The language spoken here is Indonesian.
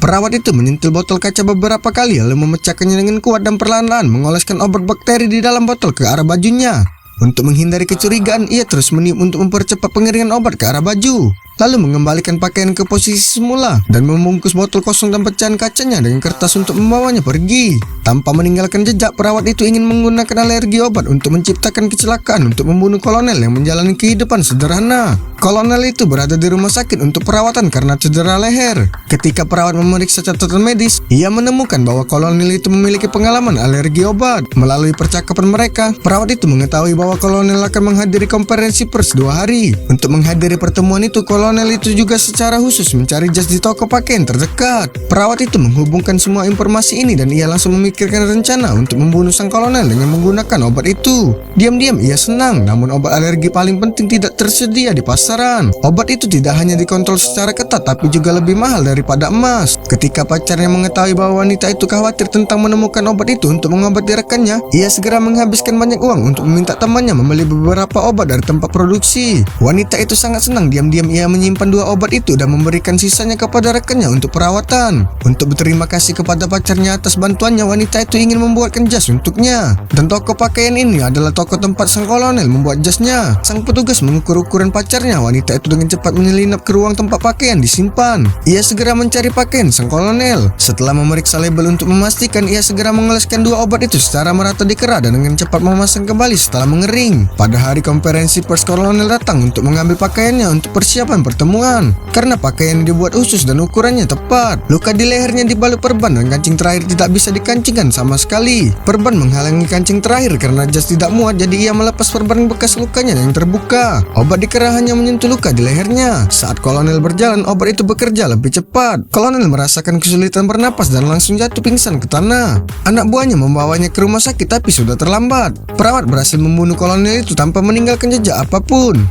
Perawat itu menyentil botol kaca beberapa kali lalu memecahkannya dengan kuat dan perlahan-lahan mengoleskan obat bakteri di dalam botol ke arah bajunya. Untuk menghindari kecurigaan, ia terus meniup untuk mempercepat pengeringan obat ke arah baju, lalu mengembalikan pakaian ke posisi semula dan membungkus botol kosong dan pecahan kacanya dengan kertas untuk membawanya pergi. Tanpa meninggalkan jejak, perawat itu ingin menggunakan alergi obat untuk menciptakan kecelakaan untuk membunuh kolonel yang menjalani kehidupan sederhana. Kolonel itu berada di rumah sakit untuk perawatan karena cedera leher. Ketika perawat memeriksa catatan medis, ia menemukan bahwa kolonel itu memiliki pengalaman alergi obat. Melalui percakapan mereka, perawat itu mengetahui bahwa kolonel akan menghadiri konferensi pers 2 hari. Untuk menghadiri pertemuan itu, kolonel itu juga secara khusus mencari jas di toko pakaian terdekat. Perawat itu menghubungkan semua informasi ini dan ia langsung memikirkan rencana untuk membunuh sang kolonel dengan menggunakan obat itu. Diam-diam ia senang, namun obat alergi paling penting tidak tersedia di pasaran. Obat itu tidak hanya dikontrol secara ketat tapi juga lebih mahal daripada emas. Ketika pacarnya mengetahui bahwa wanita itu khawatir tentang menemukan obat itu untuk mengobati rekannya, ia segera menghabiskan banyak uang untuk meminta temannya membeli beberapa obat dari tempat produksi. Wanita itu sangat senang. Diam-diam ia menyimpan 2 obat itu dan memberikan sisanya kepada rekannya untuk perawatan. Untuk berterima kasih kepada pacarnya atas bantuannya, wanita itu ingin membuatkan jas untuknya. Dan toko pakaian ini adalah toko tempat sang kolonel membuat jasnya. Sang petugas mengukur ukuran pacarnya. Wanita itu dengan cepat menyelinap ke ruang tempat pakaian disimpan. Ia segera mencari pakaian sang kolonel. Setelah memeriksa label untuk memastikan, ia segera mengoleskan 2 obat itu secara merata di kerah dan dengan cepat memasang kembali setelah mengering. Pada hari konferensi pers, kolonel datang untuk mengambil pakaiannya untuk persiapan pertemuan. Karena pakaian dibuat khusus dan ukurannya tepat. Luka di lehernya dibalut perban dan kancing terakhir tidak bisa dikancingkan sama sekali. Perban menghalangi kancing terakhir karena jas tidak muat, jadi ia melepas perban bekas lukanya yang terbuka. Obat di kerah hanya menyentuh luka di lehernya. Saat kolonel berjalan, obat itu bekerja lebih cepat. Kolonel merasakan kesulitan bernapas dan langsung jatuh pingsan ke tanah. Anak buahnya membawanya ke rumah sakit tapi sudah terlambat. Perawat berhasil membunuh kolonel itu tanpa meninggalkan jejak apapun.